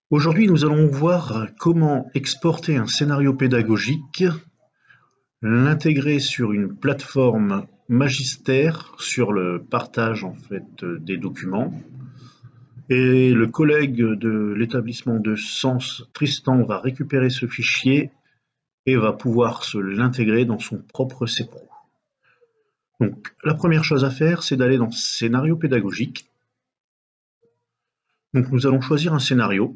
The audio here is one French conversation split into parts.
Aujourd'hui, nous allons voir comment exporter un scénario pédagogique, l'intégrer sur une plateforme Magister sur le partage en fait des documents. Et le collègue de l'établissement de Sens, Tristan, va récupérer ce fichier et va pouvoir se l'intégrer dans son propre CPRO. Donc, la première chose à faire, c'est d'aller dans Scénario pédagogique. Donc, nous allons choisir un scénario.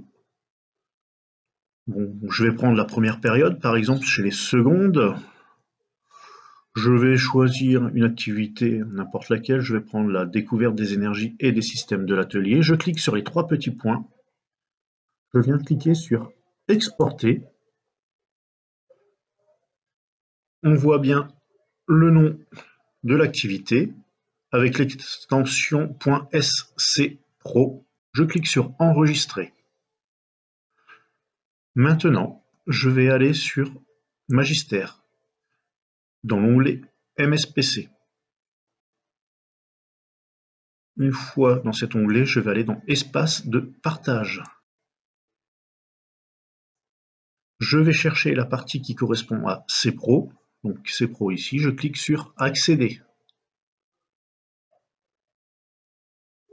Bon, je vais prendre la première période, par exemple chez les secondes. Je vais choisir une activité, n'importe laquelle. Je vais prendre la découverte des énergies et des systèmes de l'atelier. Je clique sur les trois petits points. Je viens cliquer sur exporter. On voit bien le nom de l'activité avec l'extension .scpro. Je clique sur enregistrer. Maintenant, je vais aller sur Magister dans l'onglet MSPC. Une fois dans cet onglet, je vais aller dans Espace de partage. Je vais chercher la partie qui correspond à CPRO, donc CPRO ici, je clique sur accéder.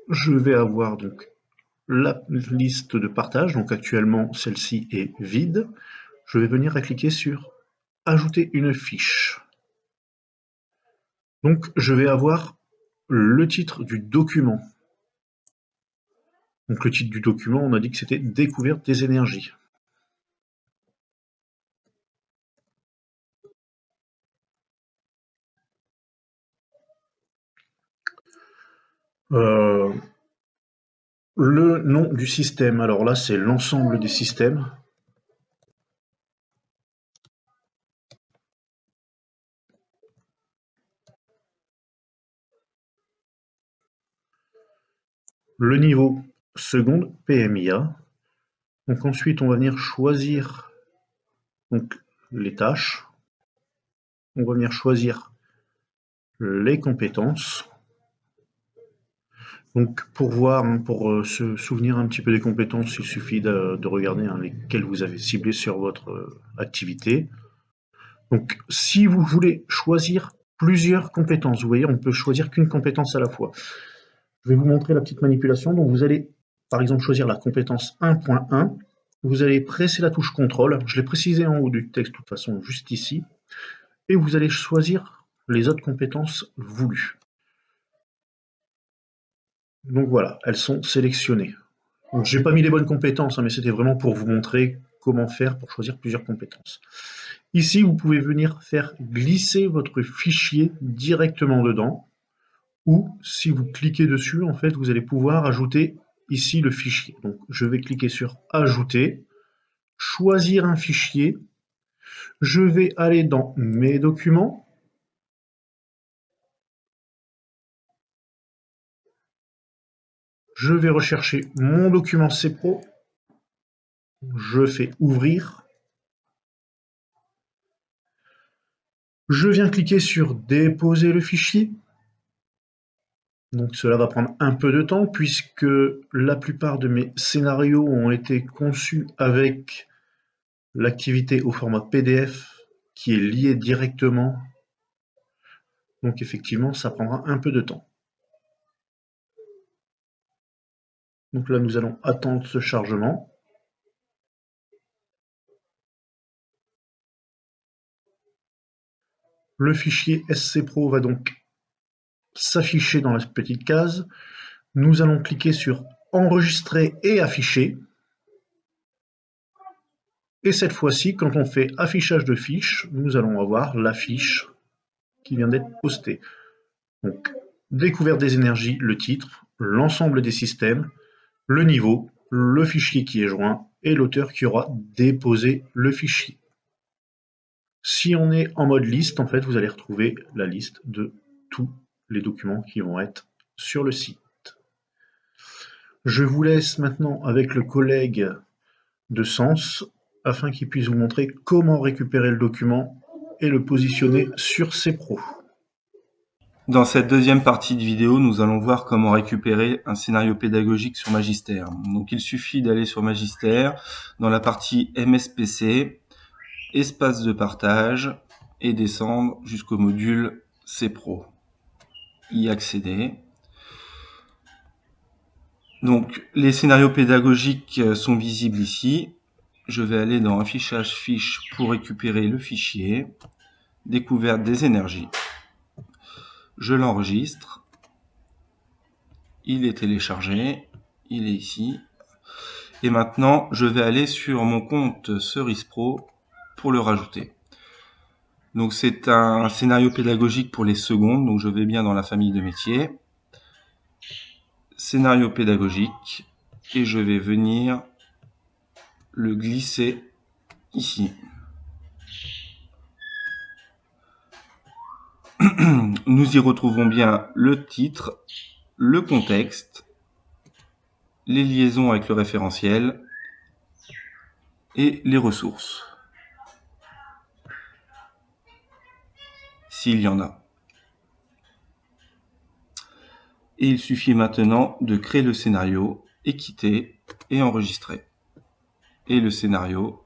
Je vais avoir donc la liste de partage, donc actuellement celle-ci est vide. Je vais venir à cliquer sur ajouter une fiche. Donc je vais avoir le titre du document. Donc le titre du document, on a dit que c'était découverte des énergies. Le nom du système, alors là c'est l'ensemble des systèmes. Le niveau seconde, PMIA. Donc ensuite on va venir choisir donc, les tâches. On va venir choisir les compétences. Donc pour voir, pour se souvenir un petit peu des compétences, il suffit de regarder lesquelles vous avez ciblées sur votre activité. Donc si vous voulez choisir plusieurs compétences, vous voyez, on ne peut choisir qu'une compétence à la fois. Je vais vous montrer la petite manipulation. Donc vous allez par exemple choisir la compétence 1.1. Vous allez presser la touche CTRL. Je l'ai précisé en haut du texte de toute façon, juste ici. Et vous allez choisir les autres compétences voulues. Donc voilà, elles sont sélectionnées. Je n'ai pas mis les bonnes compétences, mais c'était vraiment pour vous montrer comment faire pour choisir plusieurs compétences. Ici, vous pouvez venir faire glisser votre fichier directement dedans, ou si vous cliquez dessus, en fait, vous allez pouvoir ajouter ici le fichier. Donc, je vais cliquer sur Ajouter, choisir un fichier. Je vais aller dans Mes documents. Je vais rechercher mon document CPRO. Je fais Ouvrir. Je viens cliquer sur Déposer le fichier. Donc cela va prendre un peu de temps puisque la plupart de mes scénarios ont été conçus avec l'activité au format PDF qui est lié directement. Donc effectivement, ça prendra un peu de temps. Donc là, nous allons attendre ce chargement. Le fichier scpro va donc s'afficher dans la petite case. Nous allons cliquer sur Enregistrer et afficher. Et cette fois-ci, quand on fait affichage de fiche, nous allons avoir la fiche qui vient d'être postée. Donc, découverte des énergies, le titre, l'ensemble des systèmes, le niveau, le fichier qui est joint et l'auteur qui aura déposé le fichier. Si on est en mode liste, en fait, vous allez retrouver la liste de tous les documents qui vont être sur le site. Je vous laisse maintenant avec le collègue de Sens afin qu'il puisse vous montrer comment récupérer le document et le positionner sur CPRO. Dans cette deuxième partie de vidéo, nous allons voir comment récupérer un scénario pédagogique sur Magister. Donc il suffit d'aller sur Magister, dans la partie MSPC, espace de partage, et descendre jusqu'au module C-Pro. Y accéder. Donc les scénarios pédagogiques sont visibles ici. Je vais aller dans Affichage fiche pour récupérer le fichier. Découverte des énergies. Je l'enregistre. Il est téléchargé. Il est ici. Et maintenant, je vais aller sur mon compte Cerise Pro pour le rajouter. Donc c'est un scénario pédagogique pour les secondes. Donc je vais bien dans la famille de métiers. Scénario pédagogique. Et je vais venir le glisser ici. Nous y retrouvons bien le titre, le contexte, les liaisons avec le référentiel et les ressources, s'il y en a. Et il suffit maintenant de créer le scénario, quitter et enregistrer. Et le scénario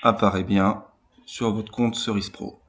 apparaît bien sur votre compte Cerise Pro.